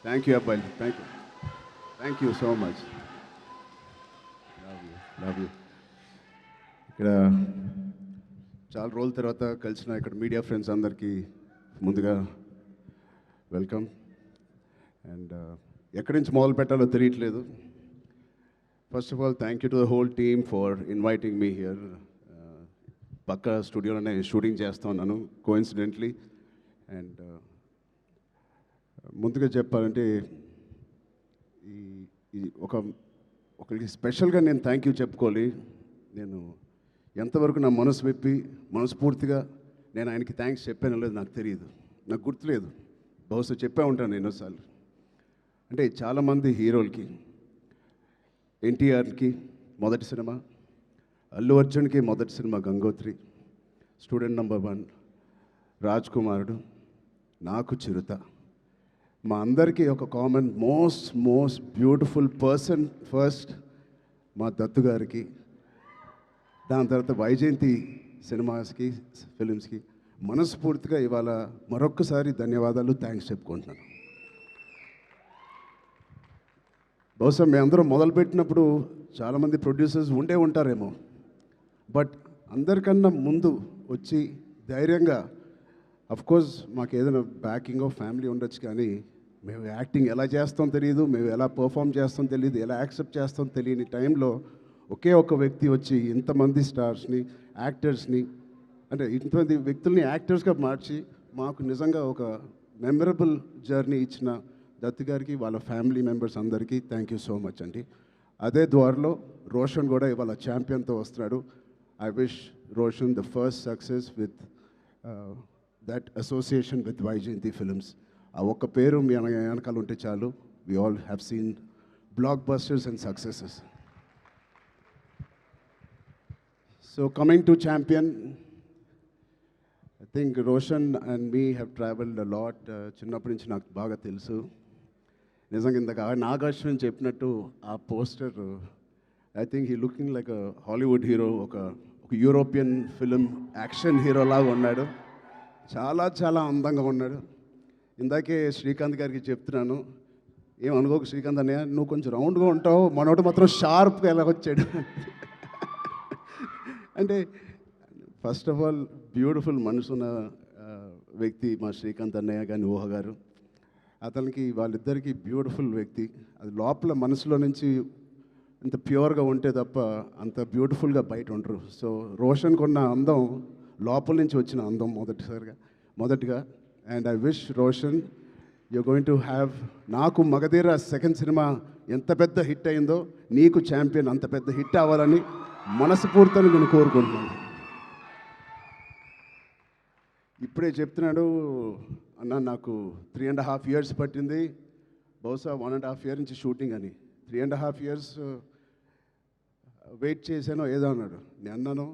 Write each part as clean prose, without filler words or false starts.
Thank you అబ్బాయి, thank you so much. Love you. ఇక్కడ చాలా రోజుల తర్వాత కలిసిన ఇక్కడ మీడియా ఫ్రెండ్స్ అందరికీ ముందుగా వెల్కమ్. అండ్ ఎక్కడి నుంచి మొదలు పెట్టాలో తెలియట్లేదు. First of all thank you to the whole team for inviting me here. పక్క స్టూడియోలోనే షూటింగ్ చేస్తూ ఉన్నాను కోఇన్సిడెంట్లీ. అండ్ ముందుగా చెప్పాలంటే ఈ ఈ ఒకరికి స్పెషల్గా నేను థ్యాంక్ యూ చెప్పుకోవాలి. నేను ఎంతవరకు నా మనసు విప్పి మనస్ఫూర్తిగా నేను ఆయనకి థ్యాంక్స్ చెప్పానో లేదు నాకు తెలియదు, నాకు గుర్తులేదు. బహుశా చెప్పే ఉంటాను ఎన్నోసార్లు. అంటే చాలామంది హీరోలకి, ఎన్టీఆర్కి మొదటి సినిమా, అల్లు అర్జున్కి మొదటి cinema Gangotri, student number 1, Raj కుమారుడు, నాకు చిరుత. మా అందరికీ ఒక common most beautiful person first మా దత్తు గారికి, దాని తర్వాత వైజయంతి సినిమాస్కి, ఫిలిమ్స్కి మనస్ఫూర్తిగా ఇవాళ మరొక్కసారి ధన్యవాదాలు, థ్యాంక్స్ చెప్పుకుంటున్నాను. బహుశా మేమందరం మొదలుపెట్టినప్పుడు చాలామంది ప్రొడ్యూసర్స్ ఉండే ఉంటారేమో, బట్ అందరికన్నా ముందు వచ్చి ధైర్యంగా, అఫ్కోర్స్ మాకు ఏదైనా బ్యాకింగ్ ఆఫ్ ఫ్యామిలీ ఉండొచ్చు, కానీ మేము యాక్టింగ్ ఎలా చేస్తాం తెలియదు, మేము ఎలా పర్ఫామ్ చేస్తాం తెలియదు, ఎలా యాక్సెప్ట్ చేస్తాం తెలియని టైంలో ఒకే ఒక వ్యక్తి వచ్చి ఇంతమంది స్టార్స్ని, యాక్టర్స్ని, అంటే ఇంతమంది వ్యక్తుల్ని యాక్టర్స్గా మార్చి మాకు నిజంగా ఒక మెమరబుల్ జర్నీ ఇచ్చిన దత్తు గారికి, వాళ్ళ ఫ్యామిలీ మెంబర్స్ అందరికీ థ్యాంక్ యూ సో మచ్ అండి. అదే ద్వారలో రోషన్ కూడా ఇవాళ ఛాంపియన్తో వస్తున్నాడు. I wish Roshan the first success with that association with Vyjayanthi films. ఆ ఒక్క పేరు మీ వెనకాల ఉంటే చాలు. We all have seen blockbusters and successes. So coming to Champion, I think Roshan and me have travelled a lot. చిన్నప్పటి నుంచి నాకు బాగా తెలుసు. నిజంగా ఇందాక నాగార్జున చెప్పినట్టు ఆ poster, I think he looking like a Hollywood hero, ఒక యూరోపియన్ ఫిలిం యాక్షన్ హీరో లాగా ఉన్నాడు. చాలా అందంగా ఉన్నాడు. ఇందాకే శ్రీకాంత్ గారికి చెప్తున్నాను, ఏమనుకోకు శ్రీకాంత్ అన్నయ్య, నువ్వు కొంచెం రౌండ్గా ఉంటావు, మనోడు మాత్రం షార్ప్గా ఎలా వచ్చాడు. అంటే ఫస్ట్ ఆఫ్ ఆల్ బ్యూటిఫుల్ మనసున్న వ్యక్తి మా శ్రీకాంత్ అన్నయ్య కానీ ఊహ గారు. అతనికి వాళ్ళిద్దరికీ బ్యూటిఫుల్ వ్యక్తి. అది లోపల మనసులో నుంచి అంత ప్యూర్గా ఉంటే తప్ప అంత బ్యూటిఫుల్గా బయట ఉండరు. సో రోషన్కి ఉన్న అందం లోపల నుంచి వచ్చిన అందం మొదటిగా. And I wish Roshan you going to have, నాకు మగధీర సెకండ్ సినిమా ఎంత పెద్ద హిట్ అయిందో నీకు ఛాంపియన్ అంత పెద్ద హిట్ అవ్వాలని మనస్ఫూర్తిని నేను కోరుకుంటున్నాను. ఇప్పుడే చెప్తున్నాడు అన్న, నాకు 3.5 years పట్టింది, బహుశా 1.5 year నుంచి షూటింగ్ అని. 3.5 years వెయిట్ చేశానో ఏదో అన్నాడు. నేను అన్నాను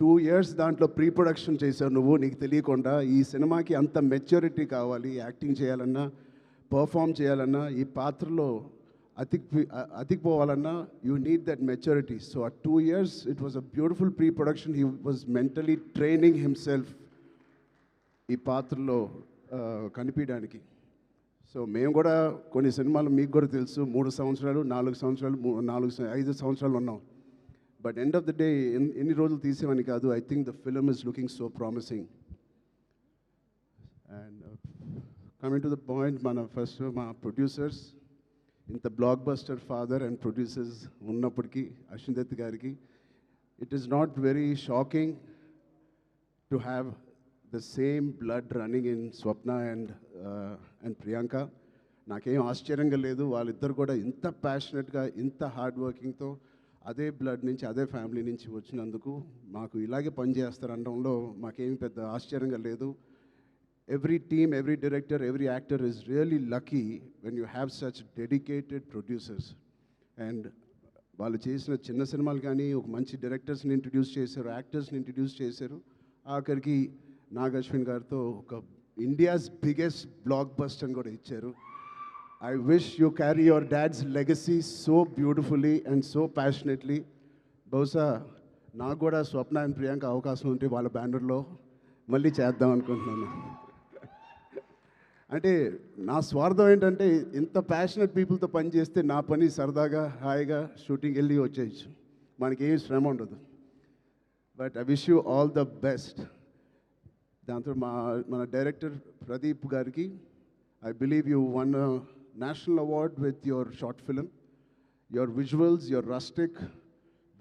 2 years దాంట్లో ప్రీ ప్రొడక్షన్ చేశావు నువ్వు, నీకు తెలియకుండా. ఈ సినిమాకి అంత మెచ్యూరిటీ కావాలి, యాక్టింగ్ చేయాలన్నా, పర్ఫామ్ చేయాలన్నా, ఈ పాత్రలో అతికిపోవాలన్నా, you need that maturity. So ఆ 2 years it was a beautiful pre production. He was mentally training himself ఈ పాత్రలో కనిపించడానికి. సో మేము కూడా కొన్ని సినిమాలు మీకు కూడా తెలుసు 3 సంవత్సరాలు 4 సంవత్సరాలు 5 సంవత్సరాలు ఉన్నాం. But end of the day ఎన్ని రోజులు తీసేవని కాదు. I think the film is looking so promising. And coming to the point, మా ప్రొడ్యూసర్స్, ఇంత block buster father and producers ఉన్నప్పటికీ అశ్విన్ దత్ గారికి it is not very shocking to have the same blood running in Swapna and Priyanka. నాకేం ఆశ్చర్యంగా లేదు. వాళ్ళిద్దరు కూడా ఇంత ప్యాషనెట్గా, ఇంత హార్డ్ వర్కింగ్తో అదే బ్లడ్ నుంచి, అదే ఫ్యామిలీ నుంచి వచ్చినందుకు మాకు ఇలాగే పనిచేస్తారనడంలో మాకేమి పెద్ద ఆశ్చర్యంగా లేదు. Every team, every director, every actor is really lucky when you have such dedicated producers. And వాళ్ళు చేసిన చిన్న సినిమాలు కానీ ఒక మంచి డైరెక్టర్స్ని ఇంట్రడ్యూస్ చేశారు, యాక్టర్స్ని ఇంట్రడ్యూస్ చేశారు. ఆఖరికి నాగశ్విన్ గారితో ఒక ఇండియాస్ బిగ్గెస్ట్ బ్లాక్ బస్టర్ అని కూడా ఇచ్చారు. I wish you carry your dad's legacy so beautifully and so passionately. బహుశా నాకు కూడా స్వప్న అండ్ ప్రియాంక అవకాశం ఉంటే వాళ్ళ బ్యానర్లో మళ్ళీ చేద్దాం అనుకుంటున్నాను. అంటే నా స్వార్థం ఏంటంటే ఇంత ప్యాషనెట్ పీపుల్తో పని చేస్తే నా పని సరదాగా హాయిగా షూటింగ్ వెళ్ళి వచ్చేయచ్చు, మనకేం శ్రమ ఉండదు. But I wish you all the best. దాంతో మన డైరెక్టర్ ప్రదీప్ గారికి, I believe you won national award with your short film. Your visuals, your rustic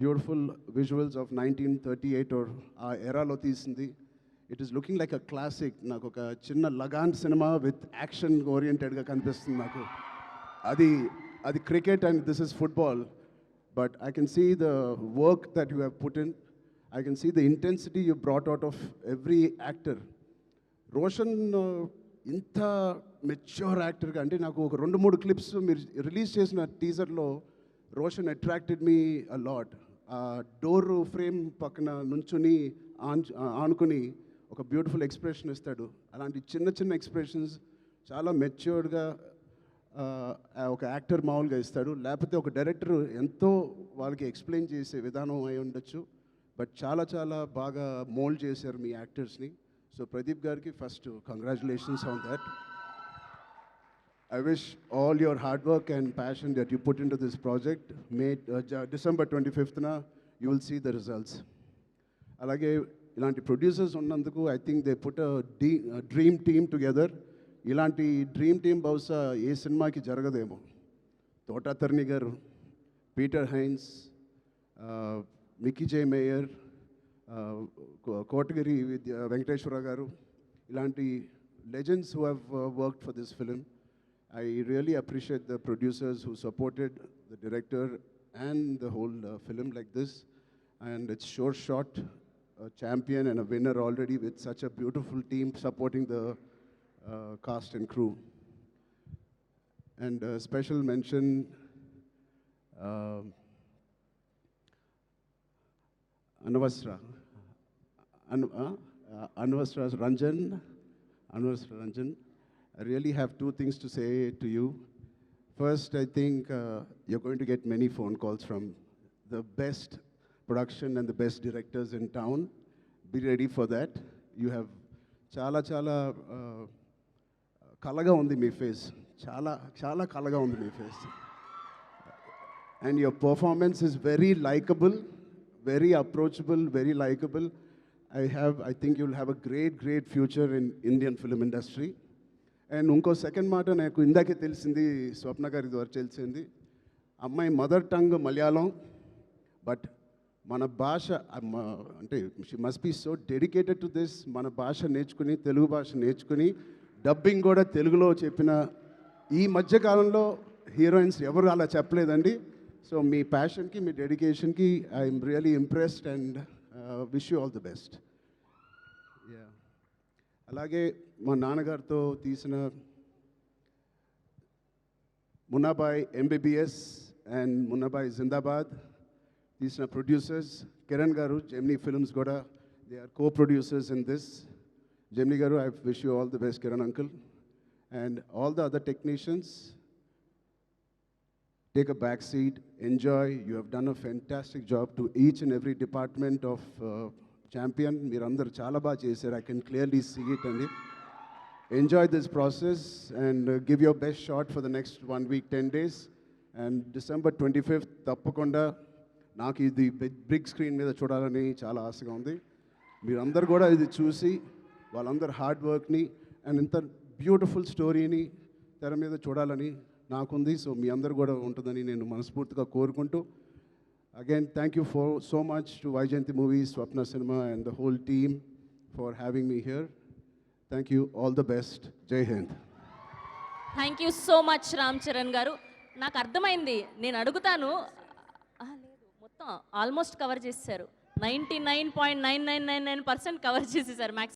beautiful visuals of 1938 or ఆ ఎరాలో తీసింది. It is looking like a classic. నాకు ఒక చిన్న Lagaan cinema with action ఓరియంటెడ్గా కనిపిస్తుంది నాకు. అది cricket and this is football, but I can see the work that you have put in. I can see the intensity you brought out of every actor. Roshan ఇంత mature యాక్టర్గా, అంటే నాకు ఒక 2-3 clips మీరు రిలీజ్ చేసిన టీజర్లో Roshan attracted me a lot. ఆ door frame పక్కన నుంచుని ఆనుకుని ఒక బ్యూటిఫుల్ ఎక్స్ప్రెషన్ ఇస్తాడు. అలాంటి చిన్న చిన్న ఎక్స్ప్రెషన్స్ చాలా మెచ్యూర్డ్గా ఒక యాక్టర్ మామూలుగా ఇస్తాడు. లేకపోతే ఒక డైరెక్టర్ ఎంతో వాళ్ళకి ఎక్స్ప్లెయిన్ చేసే విధానం అయి ఉండొచ్చు, బట్ చాలా చాలా బాగా మోల్డ్ చేశారు మీ యాక్టర్స్ని. సో ప్రదీప్ గారికి first congratulations on that. I wish all your hard work and passion that you put into this project, December 25th, you will see the results. Alage ilanti producers ఉన్నందుకు I think they put a dream team together. ఇలాంటి dream team బహుశా ఏ సినిమాకి జరగదేమో. తోటాతర్ని గారు, Peter Heinz, Mickey జే mayor, Kotagiri Venkateswara గారు, ఇలాంటి legends who have worked for this film. I really appreciate the producers who supported the director and the whole film like this. And it's sure shot, a champion and a winner already with such a beautiful team supporting the cast and crew. And special mention, Anvasra Ranjan. I really have 2 things to say to you. First, I think you're going to get many phone calls from the best production and the best directors in town. Be ready for that. You have chala kalaga undi mee face. Chala kalaga undi mee face. And your performance is very likable, very approachable, very likable. I think you'll have a great future in Indian film industry. And ఇంకో second మాట నాకు ఇందాకే తెలిసింది, స్వప్న గారి ద్వారా తెలిసింది. అమ్మాయి mother tongue Malayalam, but మన భాష అంటే she must be so dedicated to this. మన భాష నేర్చుకుని, తెలుగు భాష నేర్చుకుని డబ్బింగ్ కూడా తెలుగులో చెప్పిన ఈ మధ్యకాలంలో హీరోయిన్స్ ఎవరు అలా చెప్పలేదండి. సో మీ ప్యాషన్కి, మీ డెడికేషన్కి I'm really impressed and wish you all the best. Yeah, అలాగే మా నాన్నగారితో తీసిన మున్నాబాయ్ ఎంబీబీఎస్ అండ్ మున్నాబాయ్ జిందాబాద్ తీసిన producers Kiran garu, Gemini films కూడా they are co-producers in this. Gemini garu, I wish you all the best Kiran uncle. And all the other technicians, take a back seat, enjoy. You have done a fantastic job to each and every department of Champion. Meerandaru chala baa chesaru. I can clearly see it. And enjoy this process and give your best shot for the next 1 week, 10 days. And December 25th, తప్పకుండా నాకు ఇది big screen మీద చూడాలని చాలా ఆశగా ఉంది. మీరందరూ కూడా ఇది చూసి వాళ్ళందరూ హార్డ్ వర్క్ని అండ్ ఇంత బ్యూటిఫుల్ స్టోరీని తెర మీద చూడాలని నాకుంది. సో మీ అందరు కూడా ఉంటుందని నేను మనస్ఫూర్తిగా కోరుకుంటూ, again thank you for so much to Vaijayanti Movies, Swapna Cinema and the whole team for having me here. Thank you, all the best. Jai Hind. Thank you so much Ram Charan garu. నాకు అర్థమైంది, నేను అడుగుతాను. లేదు, మొత్తం almost cover చేసేసారు. 99.9999% cover చేసేసారు.